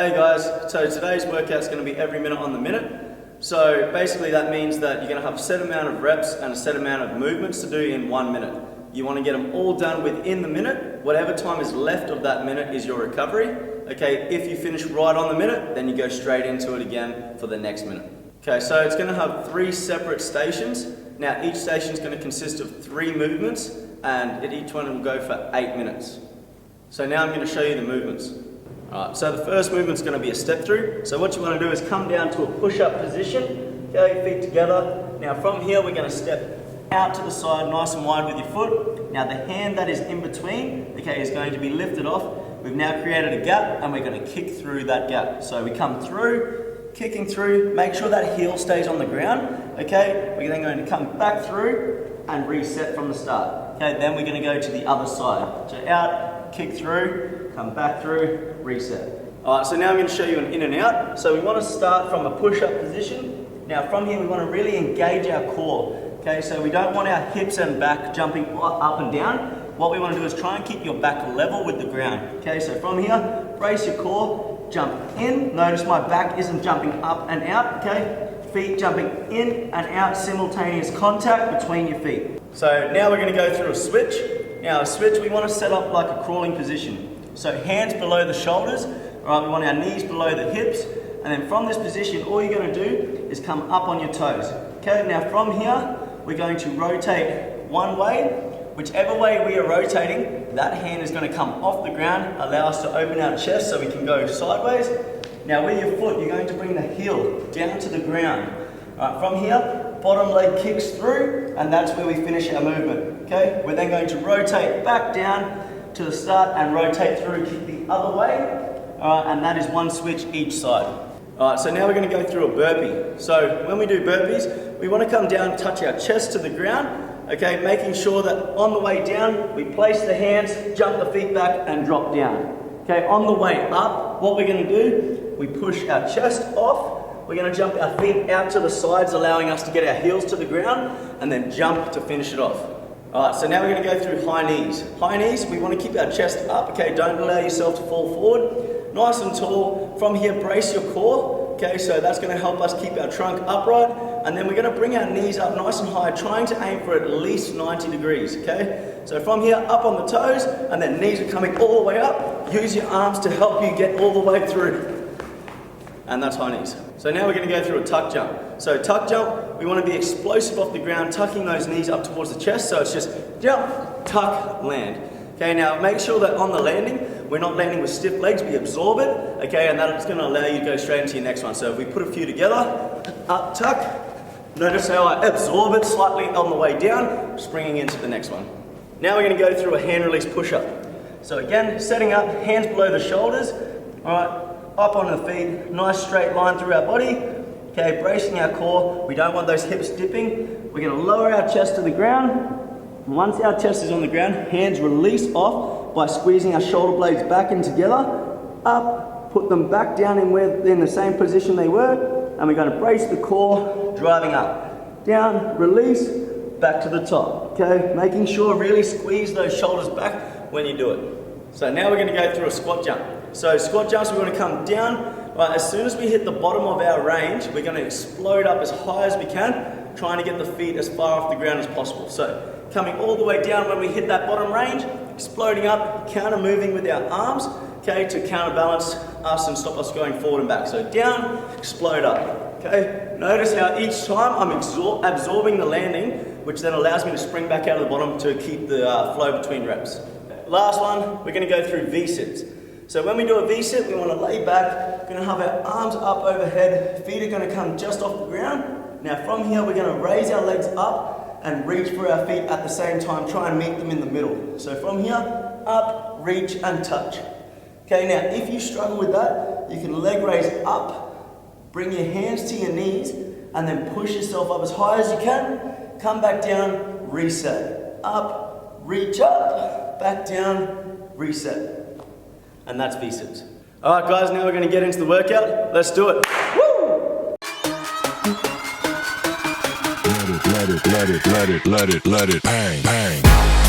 Hey guys, so today's workout is going to be every minute on the minute. So basically that means that you're going to have a set amount of reps and a set amount of movements to do in 1 minute. You want to get them all done within the minute. Whatever time is left of that minute is your recovery. Okay, if you finish right on the minute, then you go straight into it again for the next minute. Okay, so it's going to have 3 separate stations. Now each station is going to consist of 3 movements and each one will go for 8 minutes. So now I'm going to show you the movements. Alright, so the first movement is going to be a step through. So what you want to do is come down to a push-up position, okay, feet together. Now from here we're going to step out to the side nice and wide with your foot. Now the hand that is in between, okay, is going to be lifted off. We've now created a gap and we're going to kick through that gap. So we come through, kicking through, make sure that heel stays on the ground, okay. We're then going to come back through and reset from the start. Okay, then we're going to go to the other side. So out, kick through, come back through, reset. Alright, so now I'm going to show you an in and out. So we want to start from a push-up position. Now from here we want to really engage our core. Okay, so we don't want our hips and back jumping up and down. What we want to do is try and keep your back level with the ground. Okay, so from here, brace your core, jump in. Notice my back isn't jumping up and out, okay? Feet jumping in and out, simultaneous contact between your feet. So now we're going to go through a switch. Now a switch we want to set up like a crawling position. So hands below the shoulders, all right, we want our knees below the hips, and then from this position, all you're going to do is come up on your toes. Okay, now from here, we're going to rotate one way. Whichever way we are rotating, that hand is going to come off the ground, allow us to open our chest so we can go sideways. Now with your foot, you're going to bring the heel down to the ground. All right, from here, bottom leg kicks through, and that's where we finish our movement. Okay, we're then going to rotate back down to the start and rotate through, kick the other way. All right, and that is one switch each side. All right, so now we're going to go through a burpee. So when we do burpees, we want to come down, touch our chest to the ground. Okay, making sure that on the way down, we place the hands, jump the feet back and drop down. Okay, on the way up, what we're going to do, we push our chest off. We're going to jump our feet out to the sides, allowing us to get our heels to the ground and then jump to finish it off. Alright, so now we're going to go through high knees. High knees, we want to keep our chest up, okay, don't allow yourself to fall forward. Nice and tall. From here, brace your core, okay, so that's going to help us keep our trunk upright. And then we're going to bring our knees up nice and high, trying to aim for at least 90 degrees, okay? So from here, up on the toes, and then knees are coming all the way up. Use your arms to help you get all the way through. And that's high knees. So now we're going to go through a tuck jump. So tuck jump, we want to be explosive off the ground, tucking those knees up towards the chest. So it's just jump, tuck, land. Okay, now make sure that on the landing, we're not landing with stiff legs, we absorb it. Okay, and that's going to allow you to go straight into your next one. So if we put a few together, up, tuck. Notice how I absorb it slightly on the way down, springing into the next one. Now we're going to go through a hand release push-up. So again, setting up, hands below the shoulders. All right. Up on the feet, nice straight line through our body. Okay, bracing our core. We don't want those hips dipping. We're going to lower our chest to the ground. Once our chest is on the ground, hands release off by squeezing our shoulder blades back in together. Up, put them back down in the same position they were. And we're going to brace the core, driving up. Down, release, back to the top. Okay, making sure really squeeze those shoulders back when you do it. So now we're going to go through a squat jump. So squat jumps, we're going to come down. Right, as soon as we hit the bottom of our range, we're going to explode up as high as we can, trying to get the feet as far off the ground as possible. So coming all the way down when we hit that bottom range, exploding up, counter moving with our arms, okay, to counterbalance us and stop us going forward and back. So down, explode up. Okay, notice how each time I'm absorbing the landing, which then allows me to spring back out of the bottom to keep the flow between reps. Last one, we're going to go through V-sits. So when we do a V-sit, we want to lay back, we're going to have our arms up overhead, feet are going to come just off the ground. Now from here, we're going to raise our legs up and reach for our feet at the same time, try and meet them in the middle. So from here, up, reach and touch. Okay, now if you struggle with that, you can leg raise up, bring your hands to your knees, and then push yourself up as high as you can, come back down, reset. Up, reach up, back down, reset. And that's V-sits. All right, guys, now we're going to get into the workout. Let's do it. Woo! Let it, bang, bang.